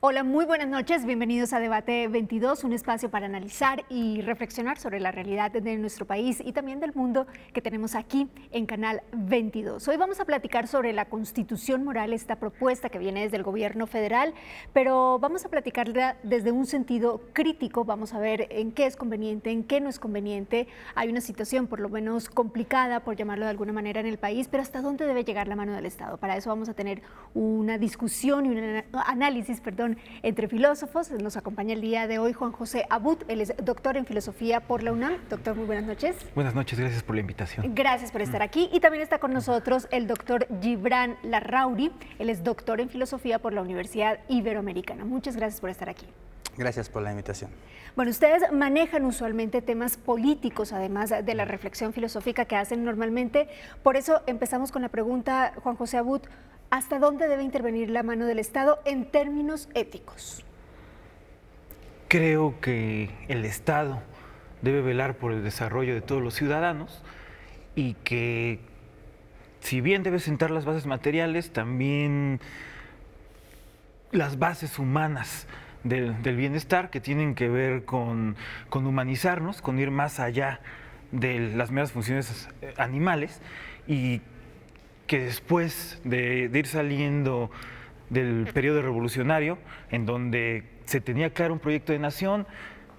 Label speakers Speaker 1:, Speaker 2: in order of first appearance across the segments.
Speaker 1: Hola, muy buenas noches. Bienvenidos a Debate 22, un espacio para analizar y reflexionar sobre la realidad de nuestro país y también del mundo que tenemos aquí en Canal 22. Hoy vamos a platicar sobre la Constitución Moral, esta propuesta que viene desde el gobierno federal, pero vamos a platicarla desde un sentido crítico. Vamos a ver en qué es conveniente, en qué no es conveniente. Hay una situación por lo menos complicada, por llamarlo de alguna manera, en el país, pero ¿hasta dónde debe llegar la mano del Estado? Para eso vamos a tener una discusión y un análisis, entre filósofos. Nos acompaña el día de hoy Juan José Abud, él es doctor en filosofía por la UNAM. Doctor, muy buenas noches.
Speaker 2: Buenas noches, gracias por la invitación.
Speaker 1: Gracias por estar aquí. Y también está con nosotros el doctor Gibran Larrauri, él es doctor en filosofía por la Universidad Iberoamericana. Muchas gracias por estar aquí.
Speaker 3: Gracias por la invitación.
Speaker 1: Bueno, ustedes manejan usualmente temas políticos, además de la reflexión filosófica que hacen normalmente. Por eso empezamos con la pregunta, Juan José Abud, ¿hasta dónde debe intervenir la mano del Estado en términos éticos?
Speaker 2: Creo que el Estado debe velar por el desarrollo de todos los ciudadanos y que, si bien debe sentar las bases materiales, también las bases humanas del bienestar, que tienen que ver con humanizarnos, con ir más allá de las meras funciones animales, y que después de ir saliendo del periodo revolucionario, en donde se tenía claro un proyecto de nación,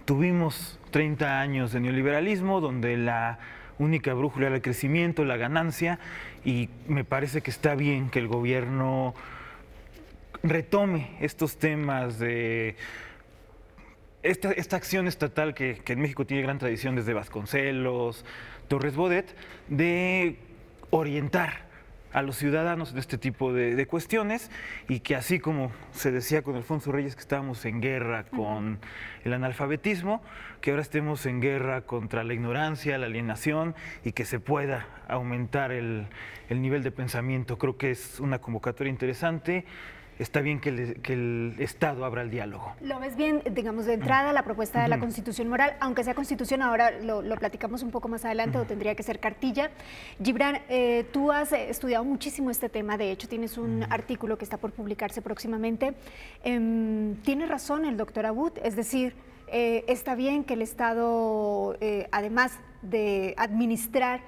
Speaker 2: tuvimos 30 años de neoliberalismo, donde la única brújula era el crecimiento, la ganancia, y me parece que está bien que el gobierno retome estos temas de esta acción estatal que en México tiene gran tradición desde Vasconcelos, Torres Bodet, de orientar a los ciudadanos en este tipo de cuestiones, y que, así como se decía con Alfonso Reyes que estábamos en guerra con el analfabetismo, que ahora estemos en guerra contra la ignorancia, la alienación, y que se pueda aumentar el nivel de pensamiento. Creo que es una convocatoria interesante. Está bien que el Estado abra el diálogo.
Speaker 1: ¿Lo ves bien, digamos, de entrada, la propuesta de la Constitución Moral? Aunque sea Constitución, ahora lo platicamos un poco más adelante, o tendría que ser cartilla. Gibran, tú has estudiado muchísimo este tema, de hecho tienes un artículo que está por publicarse próximamente. Tiene razón el doctor Abud, es decir, está bien que el Estado, además de administrar,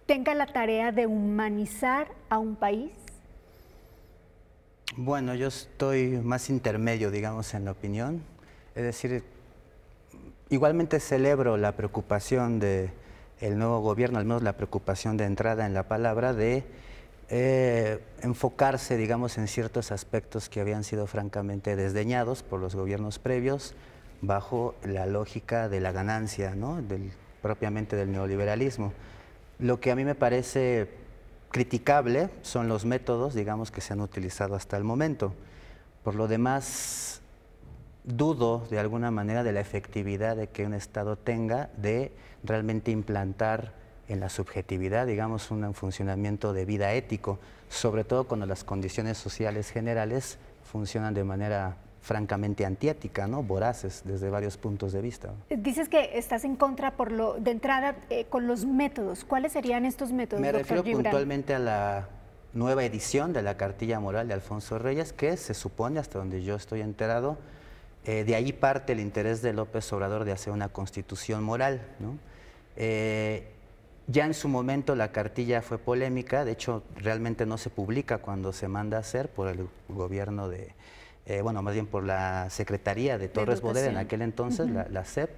Speaker 1: tenga la tarea de humanizar a un país.
Speaker 3: Bueno, yo estoy más intermedio, digamos, en la opinión. Es decir, igualmente celebro la preocupación del nuevo gobierno, al menos la preocupación de entrada en la palabra, de enfocarse, digamos, en ciertos aspectos que habían sido francamente desdeñados por los gobiernos previos, bajo la lógica de la ganancia, ¿no? Propiamente del neoliberalismo. Lo que a mí me parece criticable son los métodos, digamos, que se han utilizado hasta el momento. Por lo demás, dudo de alguna manera de la efectividad de que un Estado tenga de realmente implantar en la subjetividad, digamos, un funcionamiento de vida ético, sobre todo cuando las condiciones sociales generales funcionan de manera francamente antiética, ¿no? Voraces desde varios puntos de vista.
Speaker 1: Dices que estás en contra de entrada con los métodos. ¿Cuáles serían estos métodos,
Speaker 3: Me
Speaker 1: doctor
Speaker 3: refiero
Speaker 1: Gibran?
Speaker 3: puntualmente a la nueva edición de la Cartilla Moral de Alfonso Reyes, que se supone, hasta donde yo estoy enterado, de ahí parte el interés de López Obrador de hacer una constitución moral, ¿no? Ya en su momento la cartilla fue polémica, de hecho realmente no se publica cuando se manda a hacer por el gobierno de, bueno, más bien por la Secretaría de Torres Bodet en aquel entonces, la SEP,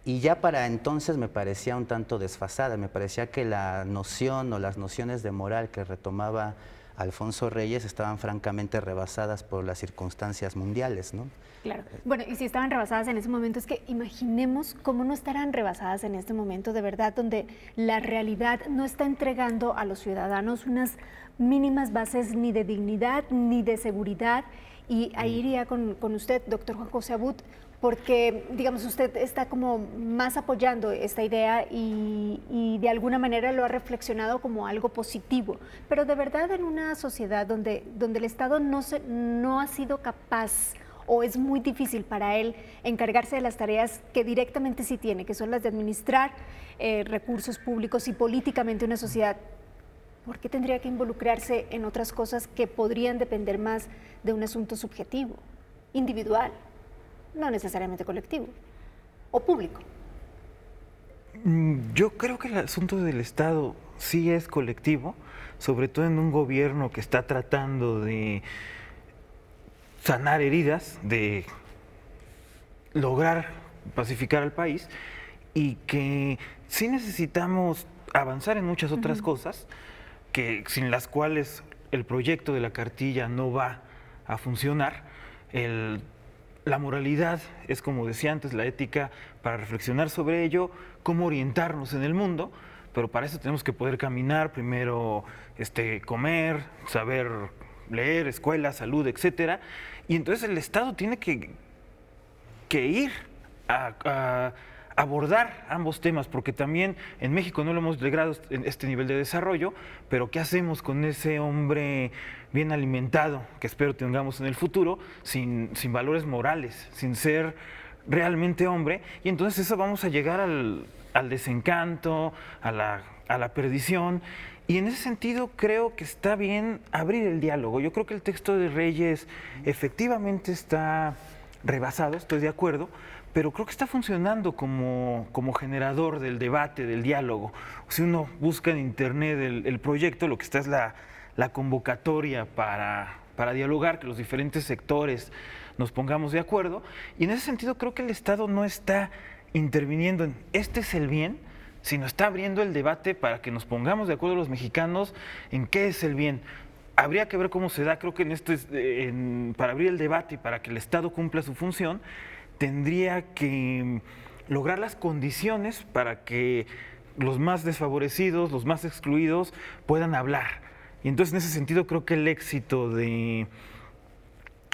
Speaker 3: y ya para entonces me parecía un tanto desfasada, me parecía que la noción o las nociones de moral que retomaba Alfonso Reyes estaban francamente rebasadas por las circunstancias mundiales, ¿no?
Speaker 1: Claro. Bueno, y si estaban rebasadas en ese momento, es que imaginemos cómo no estarán rebasadas en este momento, de verdad, donde la realidad no está entregando a los ciudadanos unas mínimas bases ni de dignidad ni de seguridad. Y ahí iría con usted, doctor Juan José Abud, porque, digamos, usted está como más apoyando esta idea y de alguna manera lo ha reflexionado como algo positivo. Pero de verdad, en una sociedad donde el Estado no ha sido capaz, o es muy difícil para él encargarse de las tareas que directamente sí tiene, que son las de administrar recursos públicos y políticamente una sociedad, ¿por qué tendría que involucrarse en otras cosas que podrían depender más de un asunto subjetivo? individual, no necesariamente colectivo o público.
Speaker 2: Yo creo que el asunto del Estado sí es colectivo, sobre todo en un gobierno que está tratando de sanar heridas, de lograr pacificar al país y que sí necesitamos avanzar en muchas otras cosas que sin las cuales el proyecto de la cartilla no va a funcionar. La moralidad es, como decía antes, la ética para reflexionar sobre ello, cómo orientarnos en el mundo, pero para eso tenemos que poder caminar, primero comer, saber leer, escuela, salud, etcétera. Y entonces el Estado tiene que ir a abordar ambos temas, porque también en México no lo hemos logrado en este nivel de desarrollo, pero ¿qué hacemos con ese hombre bien alimentado, que espero tengamos en el futuro, sin valores morales, sin ser realmente hombre? Y entonces eso vamos a llegar al desencanto, a la perdición. Y en ese sentido creo que está bien abrir el diálogo. Yo creo que el texto de Reyes efectivamente está rebasado, estoy de acuerdo, pero creo que está funcionando como generador del debate, del diálogo. Si uno busca en internet el proyecto, lo que está es la convocatoria para dialogar, que los diferentes sectores nos pongamos de acuerdo. Y en ese sentido creo que el Estado no está interviniendo en este es el bien, sino está abriendo el debate para que nos pongamos de acuerdo los mexicanos en qué es el bien. Habría que ver cómo se da. Creo que para abrir el debate y para que el Estado cumpla su función, tendría que lograr las condiciones para que los más desfavorecidos, los más excluidos puedan hablar. Y entonces en ese sentido creo que el éxito de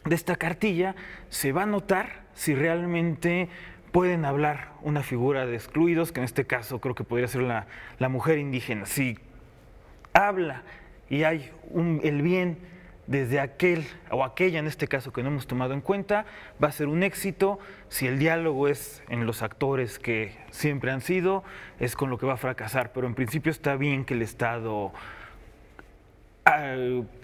Speaker 2: esta cartilla se va a notar si realmente pueden hablar una figura de excluidos, que en este caso creo que podría ser la mujer indígena. Si habla y hay el bien desde aquel o aquella, en este caso, que no hemos tomado en cuenta, va a ser un éxito. Si el diálogo es en los actores que siempre han sido, es con lo que va a fracasar. Pero en principio está bien que el Estado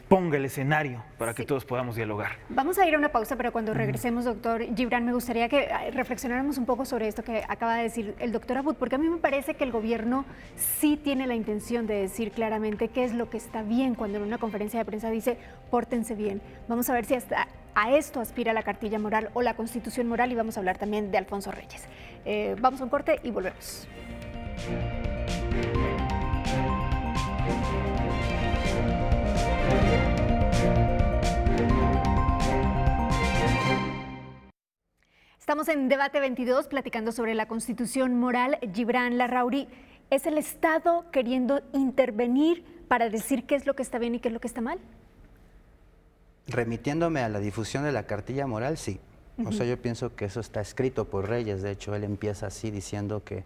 Speaker 2: ponga el escenario para que todos podamos dialogar.
Speaker 1: Vamos a ir a una pausa, pero cuando regresemos, doctor Gibran, me gustaría que reflexionáramos un poco sobre esto que acaba de decir el doctor Abud, porque a mí me parece que el gobierno sí tiene la intención de decir claramente qué es lo que está bien cuando en una conferencia de prensa dice pórtense bien. Vamos a ver si hasta a esto aspira la cartilla moral o la constitución moral, y vamos a hablar también de Alfonso Reyes. Vamos a un corte y volvemos. Estamos en Debate 22 platicando sobre la Constitución Moral. Gibran Larrauri, ¿es el Estado queriendo intervenir para decir qué es lo que está bien y qué es lo que está mal?
Speaker 3: Remitiéndome a la difusión de la cartilla moral, sí. O sea, yo pienso que eso está escrito por Reyes. De hecho, él empieza así diciendo que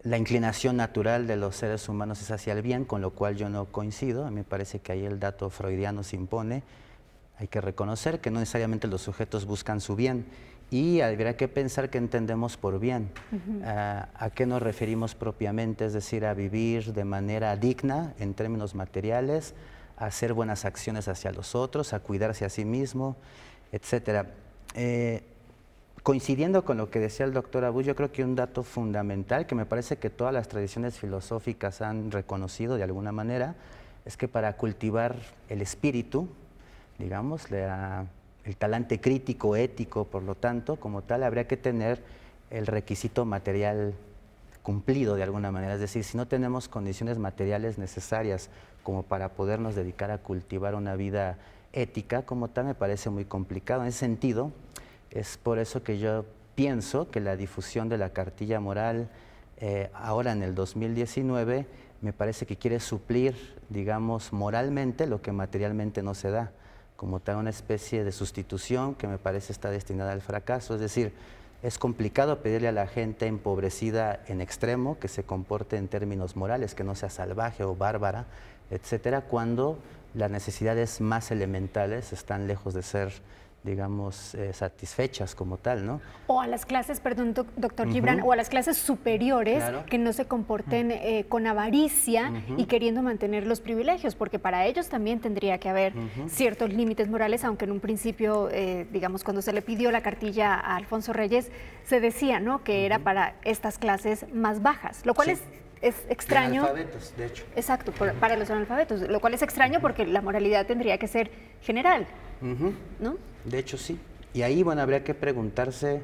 Speaker 3: la inclinación natural de los seres humanos es hacia el bien, con lo cual yo no coincido. A mí me parece que ahí el dato freudiano se impone. Hay que reconocer que no necesariamente los sujetos buscan su bien, y habría que pensar qué entendemos por bien, a qué nos referimos propiamente, es decir, a vivir de manera digna en términos materiales, a hacer buenas acciones hacia los otros, a cuidarse a sí mismo, etcétera. Coincidiendo con lo que decía el doctor Abud, yo creo que un dato fundamental que me parece que todas las tradiciones filosóficas han reconocido de alguna manera es que para cultivar el espíritu, digamos, el talante crítico, ético, por lo tanto, como tal, habría que tener el requisito material cumplido de alguna manera. Es decir, si no tenemos condiciones materiales necesarias como para podernos dedicar a cultivar una vida ética, como tal, me parece muy complicado. En ese sentido, es por eso que yo pienso que la difusión de la cartilla moral ahora en el 2019 me parece que quiere suplir, digamos, moralmente lo que materialmente no se da, como tal una especie de sustitución que me parece está destinada al fracaso. Es decir, es complicado pedirle a la gente empobrecida en extremo que se comporte en términos morales, que no sea salvaje o bárbara, etcétera, cuando las necesidades más elementales están lejos de ser digamos, satisfechas como tal, ¿no?
Speaker 1: O a las clases, perdón, doctor Gibran, o a las clases superiores que no se comporten con avaricia y queriendo mantener los privilegios, porque para ellos también tendría que haber ciertos límites morales, aunque en un principio, digamos, cuando se le pidió la cartilla a Alfonso Reyes, se decía, ¿no?, que era para estas clases más bajas, lo cual es extraño.
Speaker 3: Analfabetos, de hecho.
Speaker 1: Exacto, para los analfabetos, lo cual es extraño porque la moralidad tendría que ser general, ¿no?
Speaker 3: De hecho, sí. Y ahí, bueno, habría que preguntarse,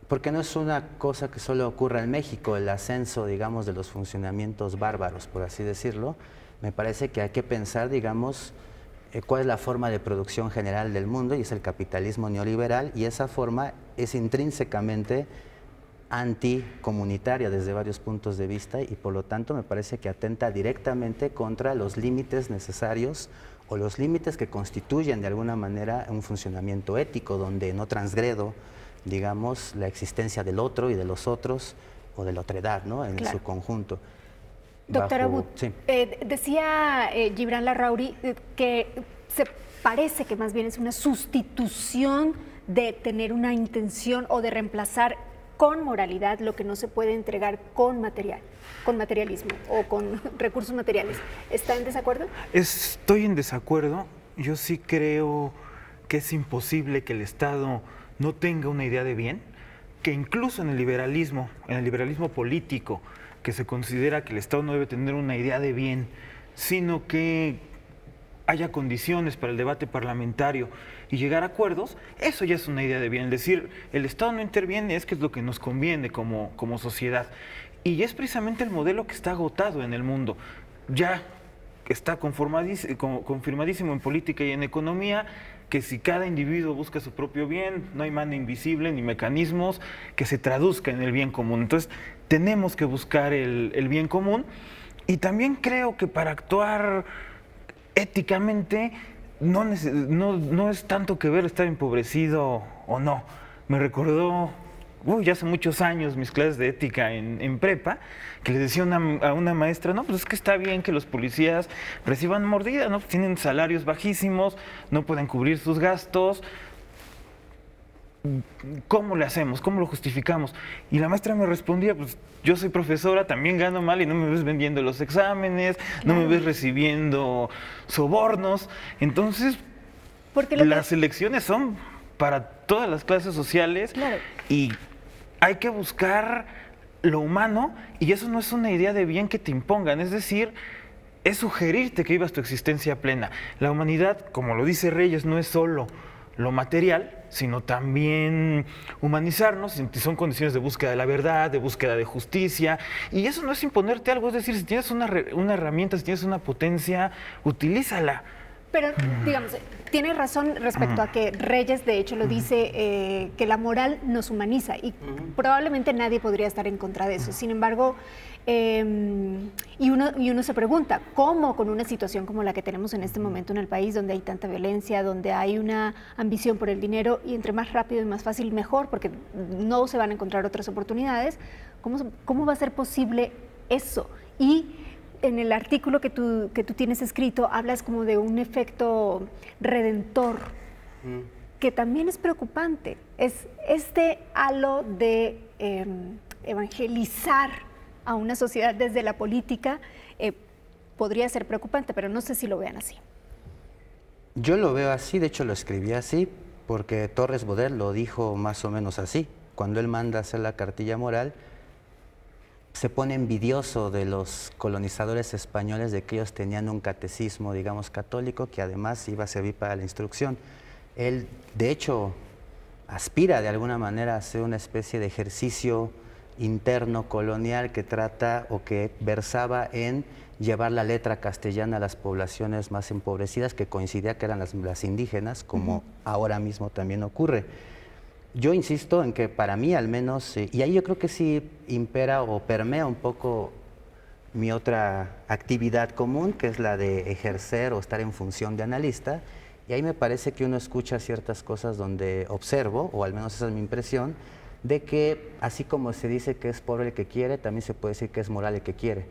Speaker 3: porque no es una cosa que solo ocurra en México, el ascenso, digamos, de los funcionamientos bárbaros, por así decirlo. Me parece que hay que pensar, digamos, cuál es la forma de producción general del mundo, y es el capitalismo neoliberal, y esa forma es intrínsecamente anticomunitaria desde varios puntos de vista, y por lo tanto me parece que atenta directamente contra los límites necesarios o los límites que constituyen de alguna manera un funcionamiento ético, donde no transgredo, digamos, la existencia del otro y de los otros o de la otredad, ¿no?, en su conjunto.
Speaker 1: Doctora Abud, decía Gibran Larrauri que se parece que más bien es una sustitución de tener una intención o de reemplazar con moralidad lo que no se puede entregar con materialismo o con recursos materiales. ¿Está en desacuerdo?
Speaker 2: Estoy en desacuerdo. Yo sí creo que es imposible que el Estado no tenga una idea de bien, que incluso en el liberalismo político, que se considera que el Estado no debe tener una idea de bien, sino que haya condiciones para el debate parlamentario y llegar a acuerdos, eso ya es una idea de bien. Es decir, el Estado no interviene, es que es lo que nos conviene como sociedad. Y es precisamente el modelo que está agotado en el mundo. Ya está confirmadísimo en política y en economía, que si cada individuo busca su propio bien, no hay mano invisible ni mecanismos que se traduzca en el bien común. Entonces, tenemos que buscar el bien común, y también creo que para actuar éticamente no es tanto que ver estar empobrecido o no. Me recordó, ya hace muchos años, mis clases de ética en prepa, que le decía a una maestra, no, pues es que está bien que los policías reciban mordida, ¿no? Tienen salarios bajísimos, no pueden cubrir sus gastos. ¿Cómo le hacemos? ¿Cómo lo justificamos? Y la maestra me respondía, pues yo soy profesora, también gano mal y no me ves vendiendo los exámenes, no me ves recibiendo sobornos. Entonces, las elecciones son para todas las clases sociales, y hay que buscar lo humano, y eso no es una idea de bien que te impongan, es decir, es sugerirte que vivas tu existencia plena. La humanidad, como lo dice Reyes, no es solo lo material, sino también humanizarnos, son condiciones de búsqueda de la verdad, de búsqueda de justicia, y eso no es imponerte algo, es decir, si tienes una herramienta, si tienes una potencia, utilízala.
Speaker 1: Pero, digamos, tiene razón respecto a que Reyes, de hecho, lo dice, que la moral nos humaniza, y probablemente nadie podría estar en contra de eso. Sin embargo, y uno se pregunta, ¿cómo con una situación como la que tenemos en este momento en el país, donde hay tanta violencia, donde hay una ambición por el dinero, y entre más rápido y más fácil, mejor, porque no se van a encontrar otras oportunidades, ¿cómo va a ser posible eso? Y en el artículo que tú tienes escrito, hablas como de un efecto redentor, que también es preocupante. Es este halo de evangelizar a una sociedad desde la política, podría ser preocupante, pero no sé si lo vean así.
Speaker 3: Yo lo veo así, de hecho lo escribí así, porque Torres Bodet lo dijo más o menos así. Cuando él manda a hacer la cartilla moral, se pone envidioso de los colonizadores españoles de que ellos tenían un catecismo, digamos, católico, que además iba a servir para la instrucción. Él, de hecho, aspira de alguna manera a hacer una especie de ejercicio interno colonial que trata o que versaba en llevar la letra castellana a las poblaciones más empobrecidas, que coincidía que eran las indígenas, como ahora mismo también ocurre. Yo insisto en que para mí al menos, y ahí yo creo que sí impera o permea un poco mi otra actividad común, que es la de ejercer o estar en función de analista, y ahí me parece que uno escucha ciertas cosas donde observo, o al menos esa es mi impresión, de que así como se dice que es pobre el que quiere, también se puede decir que es moral el que quiere.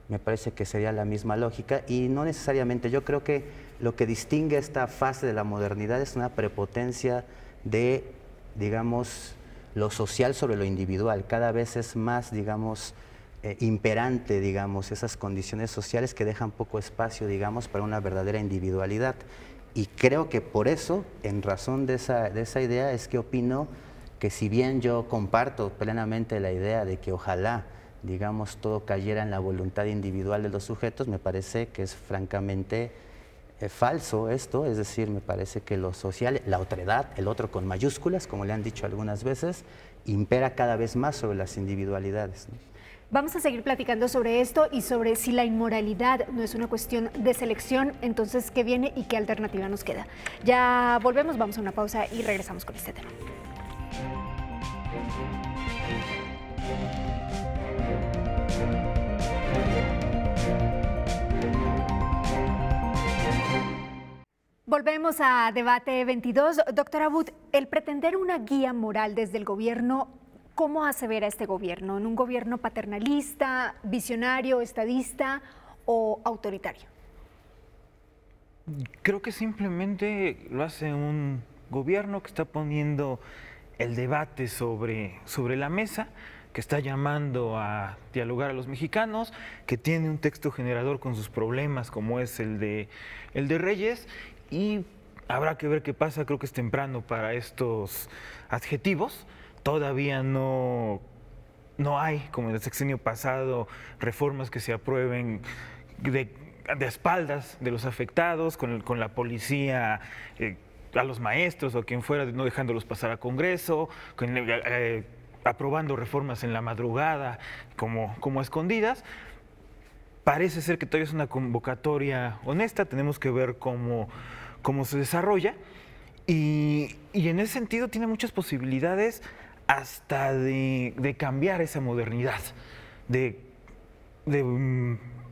Speaker 3: Me parece que sería la misma lógica y no necesariamente. Yo creo que lo que distingue esta fase de la modernidad es una prepotencia de, digamos, lo social sobre lo individual. Cada vez es más, digamos, imperante, digamos, esas condiciones sociales que dejan poco espacio, digamos, para una verdadera individualidad. Y creo que por eso, en razón de esa idea, es que opino que si bien yo comparto plenamente la idea de que ojalá, digamos, todo cayera en la voluntad individual de los sujetos, me parece que es francamente falso esto, es decir, me parece que lo social, la otredad, el otro con mayúsculas, como le han dicho algunas veces, impera cada vez más sobre las individualidades, ¿no?
Speaker 1: Vamos a seguir platicando sobre esto y sobre si la inmoralidad no es una cuestión de selección, entonces qué viene y qué alternativa nos queda. Ya volvemos, vamos a una pausa y regresamos con este tema. Volvemos a Debate 22. Doctora Abud, el pretender una guía moral desde el gobierno, ¿cómo hace ver a este gobierno? ¿En un gobierno paternalista, visionario, estadista o autoritario?
Speaker 2: Creo que simplemente lo hace un gobierno que está poniendo el debate sobre la mesa, que está llamando a dialogar a los mexicanos, que tiene un texto generador con sus problemas como es el de Reyes, y habrá que ver qué pasa. Creo que es temprano para estos adjetivos. Todavía no hay, como en el sexenio pasado, reformas que se aprueben de espaldas de los afectados, con la policía, a los maestros o quien fuera, no dejándolos pasar a Congreso, aprobando reformas en la madrugada como a escondidas. Parece ser que todavía es una convocatoria honesta, tenemos que ver cómo se desarrolla y en ese sentido tiene muchas posibilidades hasta de cambiar esa modernidad, de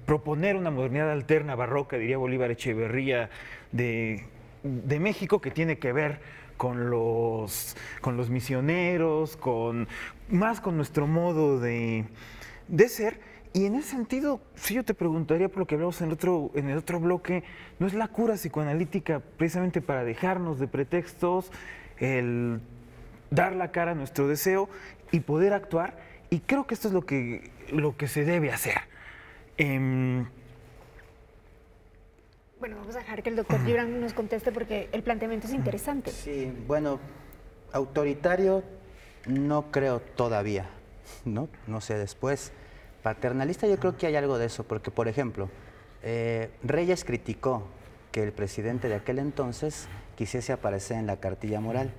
Speaker 2: proponer una modernidad alterna, barroca, diría Bolívar Echeverría, de México, que tiene que ver con los misioneros, más con nuestro modo de ser. Y en ese sentido, sí, yo te preguntaría por lo que hablamos en el otro bloque, ¿no es la cura psicoanalítica precisamente para dejarnos de pretextos, el dar la cara a nuestro deseo y poder actuar? Y creo que esto es lo que se debe hacer.
Speaker 1: Bueno, vamos a dejar que el doctor Gibran nos conteste porque el planteamiento es interesante.
Speaker 3: Sí, bueno, autoritario no creo todavía, ¿no? No sé, después. Paternalista yo creo que hay algo de eso, porque por ejemplo, Reyes criticó que el presidente de aquel entonces quisiese aparecer en la cartilla moral.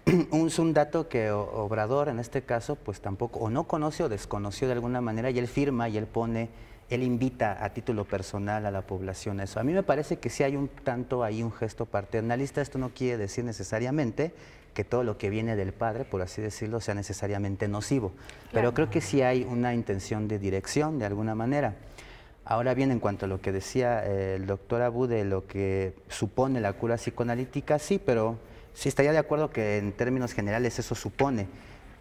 Speaker 3: Es un dato que Obrador en este caso pues tampoco, o no conoce o desconoció de alguna manera, y él firma y él invita a título personal a la población a eso. A mí me parece que sí hay un tanto ahí un gesto paternalista. Esto no quiere decir necesariamente que todo lo que viene del padre, por así decirlo, sea necesariamente nocivo. Pero creo que sí hay una intención de dirección, de alguna manera. Ahora bien, en cuanto a lo que decía el doctor Abud de lo que supone la cura psicoanalítica, sí, pero sí estaría de acuerdo que en términos generales eso supone.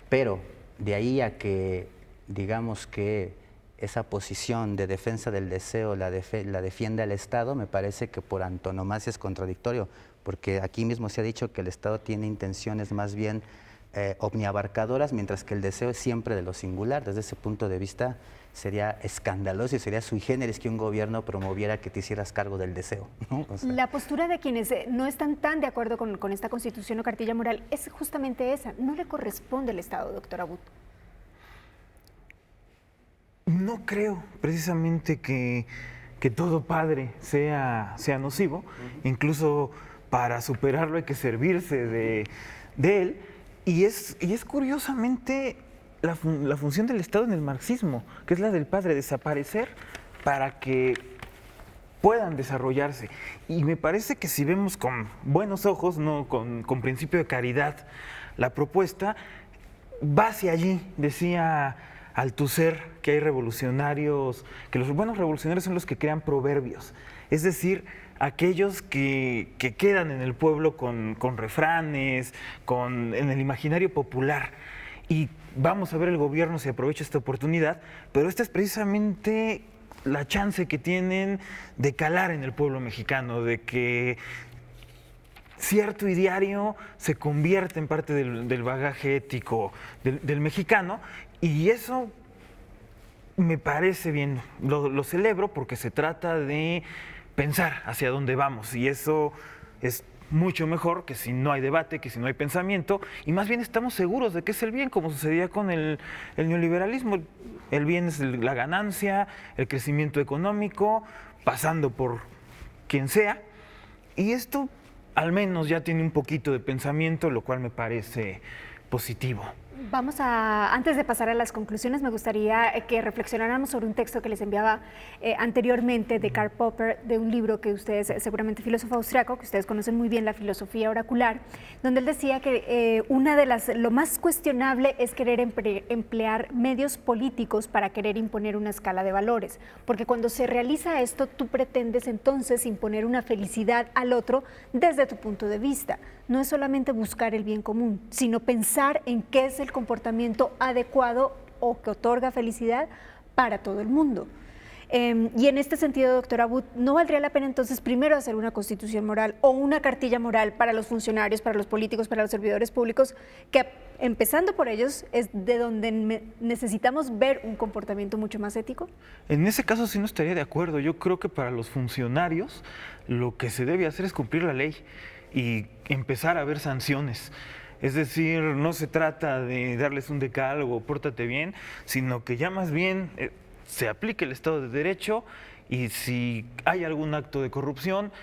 Speaker 3: Pero de ahí a que, digamos que esa posición de defensa del deseo la defienda el Estado, me parece que por antonomasia es contradictorio, porque aquí mismo se ha dicho que el Estado tiene intenciones más bien omniabarcadoras, mientras que el deseo es siempre de lo singular. Desde ese punto de vista sería escandaloso y sería sui generis que un gobierno promoviera que te hicieras cargo del deseo, ¿no? O sea,
Speaker 1: la postura de quienes no están tan de acuerdo con esta Constitución o cartilla moral es justamente esa. No le corresponde al Estado, doctor Abud.
Speaker 2: No creo precisamente que todo padre sea nocivo. Incluso para superarlo hay que servirse de él. Y es curiosamente la función del Estado en el marxismo, que es la del padre, desaparecer para que puedan desarrollarse. Y me parece que si vemos con buenos ojos, no con principio de caridad, la propuesta va hacia allí. Decía Althusser que hay revolucionarios, que los buenos revolucionarios son los que crean proverbios, es decir, aquellos que quedan en el pueblo con refranes, en el imaginario popular. Y vamos a ver el gobierno si aprovecha esta oportunidad, pero esta es precisamente la chance que tienen de calar en el pueblo mexicano, de que cierto ideario se convierte en parte del bagaje ético del mexicano, y eso me parece bien, lo celebro porque se trata de pensar hacia dónde vamos, y eso es mucho mejor que si no hay debate, que si no hay pensamiento, y más bien estamos seguros de que es el bien, como sucedía con el neoliberalismo. El bien es la ganancia, el crecimiento económico, pasando por quien sea, y esto al menos ya tiene un poquito de pensamiento, lo cual me parece positivo.
Speaker 1: Antes de pasar a las conclusiones, me gustaría que reflexionáramos sobre un texto que les enviaba anteriormente de Karl Popper, de un libro que ustedes, seguramente filósofo austriaco, que ustedes conocen muy bien, la filosofía oracular, donde él decía que lo más cuestionable es querer emplear medios políticos para querer imponer una escala de valores, porque cuando se realiza esto, tú pretendes entonces imponer una felicidad al otro desde tu punto de vista. No es solamente buscar el bien común, sino pensar en qué es el comportamiento adecuado o que otorga felicidad para todo el mundo. Y en este sentido, doctora Abud, ¿no valdría la pena entonces primero hacer una constitución moral o una cartilla moral para los funcionarios, para los políticos, para los servidores públicos, que empezando por ellos es de donde necesitamos ver un comportamiento mucho más ético?
Speaker 2: En ese caso sí no estaría de acuerdo. Yo creo que para los funcionarios lo que se debe hacer es cumplir la ley y empezar a ver sanciones. Es decir, no se trata de darles un decálogo, pórtate bien, sino que ya más bien se aplique el Estado de Derecho, y si hay algún acto de corrupción,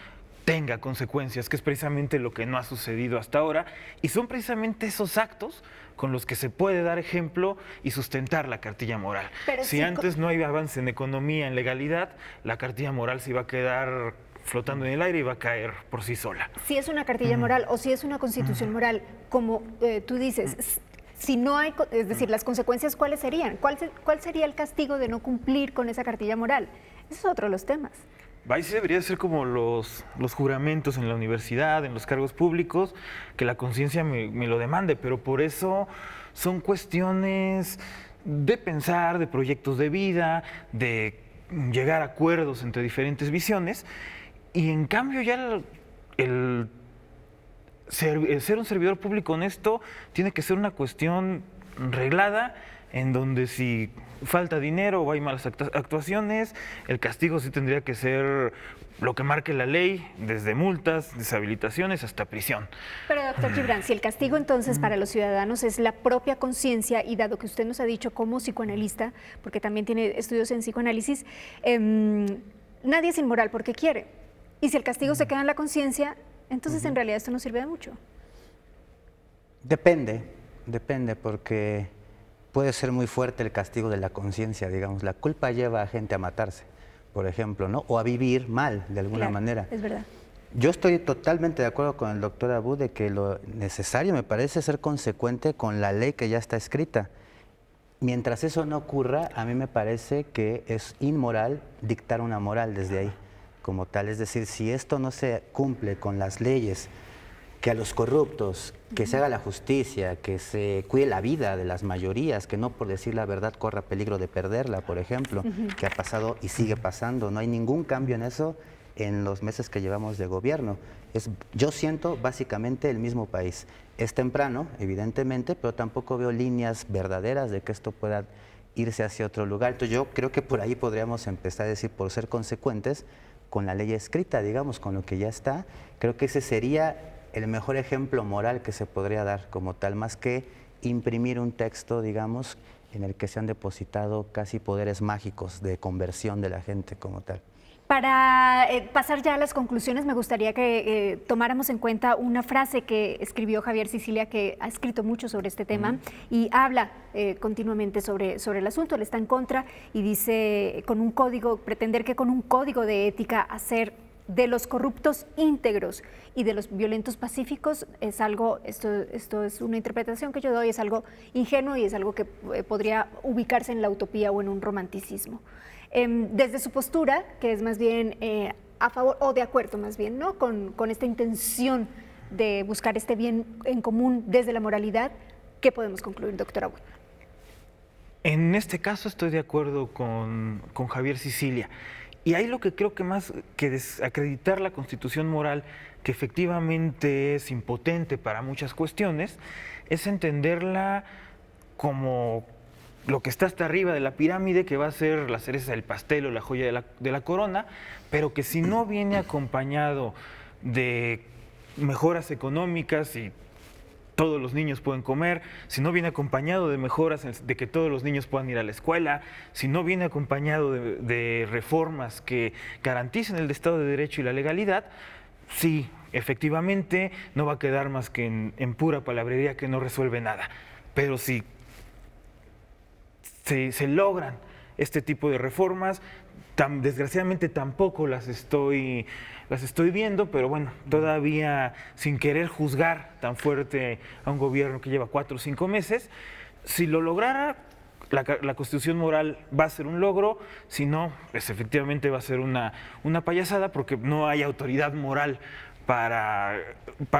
Speaker 2: tenga consecuencias, que es precisamente lo que no ha sucedido hasta ahora, y son precisamente esos actos con los que se puede dar ejemplo y sustentar la cartilla moral.
Speaker 1: Pero
Speaker 2: si antes no hay avance en economía, en legalidad, la cartilla moral se iba a quedar flotando en el aire y va a caer por sí sola.
Speaker 1: Si es una cartilla moral o si es una constitución moral, como tú dices, si no hay, es decir, las consecuencias, ¿cuáles serían? ¿Cuál sería el castigo de no cumplir con esa cartilla moral? Ese es otro de los temas.
Speaker 2: Ahí sí debería ser como los juramentos en la universidad, en los cargos públicos, que la conciencia me lo demande, pero por eso son cuestiones de pensar, de proyectos de vida, de llegar a acuerdos entre diferentes visiones. Y en cambio ya el ser un servidor público honesto tiene que ser una cuestión reglada, en donde si falta dinero o hay malas actuaciones, el castigo sí tendría que ser lo que marque la ley, desde multas, deshabilitaciones hasta prisión.
Speaker 1: Pero doctor Gibran, si el castigo entonces para los ciudadanos es la propia conciencia, y dado que usted nos ha dicho como psicoanalista, porque también tiene estudios en psicoanálisis, nadie es inmoral porque quiere. Y si el castigo se queda en la conciencia, entonces en realidad esto no sirve de mucho.
Speaker 3: Depende, porque puede ser muy fuerte el castigo de la conciencia, digamos. La culpa lleva a gente a matarse, por ejemplo, ¿no? O a vivir mal, de alguna manera.
Speaker 1: Es verdad.
Speaker 3: Yo estoy totalmente de acuerdo con el doctor Abud de que lo necesario me parece ser consecuente con la ley que ya está escrita. Mientras eso no ocurra, a mí me parece que es inmoral dictar una moral desde ahí, como tal. Es decir, si esto no se cumple con las leyes, que a los corruptos, que se haga la justicia, que se cuide la vida de las mayorías, que no por decir la verdad corra peligro de perderla, por ejemplo, que ha pasado y sigue pasando. No hay ningún cambio en eso en los meses que llevamos de gobierno. Yo siento básicamente el mismo país. Es temprano, evidentemente, pero tampoco veo líneas verdaderas de que esto pueda irse hacia otro lugar. Entonces yo creo que por ahí podríamos empezar a decir, por ser consecuentes con la ley escrita, digamos, con lo que ya está, creo que ese sería el mejor ejemplo moral que se podría dar como tal, más que imprimir un texto, digamos, en el que se han depositado casi poderes mágicos de conversión de la gente como tal.
Speaker 1: Para pasar ya a las conclusiones, me gustaría que tomáramos en cuenta una frase que escribió Javier Sicilia, que ha escrito mucho sobre este tema y habla continuamente sobre el asunto. Él está en contra y dice, pretender que con un código de ética hacer de los corruptos íntegros y de los violentos pacíficos es algo, esto es una interpretación que yo doy, es algo ingenuo y es algo que podría ubicarse en la utopía o en un romanticismo. Desde su postura, que es más bien a favor o de acuerdo más bien, ¿no? con esta intención de buscar este bien en común desde la moralidad, ¿qué podemos concluir, doctora Abud?
Speaker 2: En este caso estoy de acuerdo con Javier Sicilia. Y ahí lo que creo que más que desacreditar la Constitución moral, que efectivamente es impotente para muchas cuestiones, es entenderla como lo que está hasta arriba de la pirámide, que va a ser la cereza del pastel o la joya de la corona, pero que si no viene acompañado de mejoras económicas y todos los niños pueden comer, si no viene acompañado de mejoras de que todos los niños puedan ir a la escuela, si no viene acompañado de reformas que garanticen el Estado de Derecho y la legalidad, sí, efectivamente no va a quedar más que en pura palabrería que no resuelve nada. Pero si se logran este tipo de reformas, desgraciadamente tampoco las estoy viendo, pero bueno, todavía sin querer juzgar tan fuerte a un gobierno que lleva 4 o 5 meses, si lo lograra, la Constitución moral va a ser un logro, si no, pues efectivamente va a ser una payasada, porque no hay autoridad moral para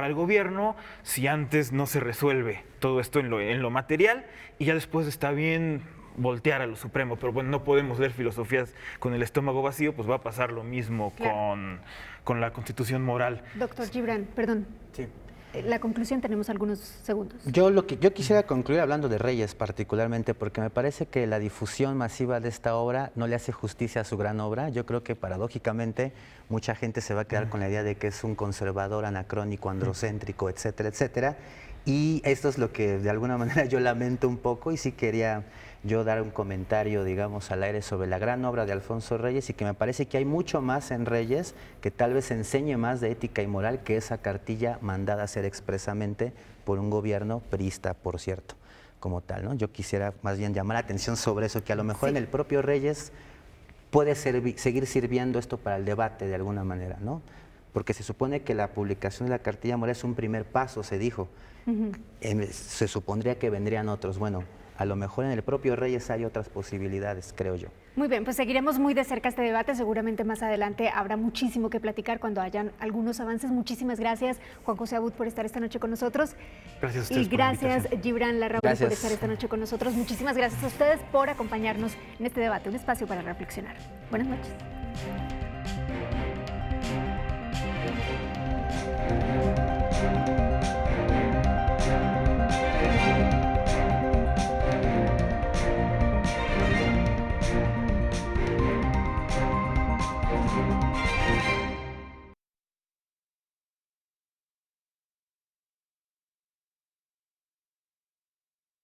Speaker 2: el gobierno si antes no se resuelve todo esto en lo material, y ya después está bien voltear a lo supremo, pero bueno, no podemos leer filosofías con el estómago vacío, pues va a pasar lo mismo con la Constitución moral.
Speaker 1: Doctor Gibran, perdón.
Speaker 3: Sí.
Speaker 1: La conclusión, tenemos algunos segundos.
Speaker 3: Yo quisiera concluir hablando de Reyes particularmente, porque me parece que la difusión masiva de esta obra no le hace justicia a su gran obra. Yo creo que paradójicamente mucha gente se va a quedar con la idea de que es un conservador, anacrónico, androcéntrico, etcétera, etcétera. Y esto es lo que de alguna manera yo lamento un poco, y sí quería yo dar un comentario, digamos, al aire sobre la gran obra de Alfonso Reyes, y que me parece que hay mucho más en Reyes que tal vez enseñe más de ética y moral que esa cartilla mandada a hacer expresamente por un gobierno priista, por cierto, como tal, ¿no? Yo quisiera más bien llamar la atención sobre eso, que a lo mejor en el propio Reyes puede seguir sirviendo esto para el debate de alguna manera, ¿no? Porque se supone que la publicación de la cartilla moral es un primer paso, se dijo. Se supondría que vendrían otros. Bueno, a lo mejor en el propio Reyes hay otras posibilidades, creo yo.
Speaker 1: Muy bien, pues seguiremos muy de cerca este debate. Seguramente más adelante habrá muchísimo que platicar cuando hayan algunos avances. Muchísimas gracias, Juan José Abud, por estar esta noche con nosotros.
Speaker 2: Gracias a ustedes.
Speaker 1: Y gracias, Gibran Larrauri, por estar esta noche con nosotros. Muchísimas gracias a ustedes por acompañarnos en este debate, un espacio para reflexionar. Buenas noches.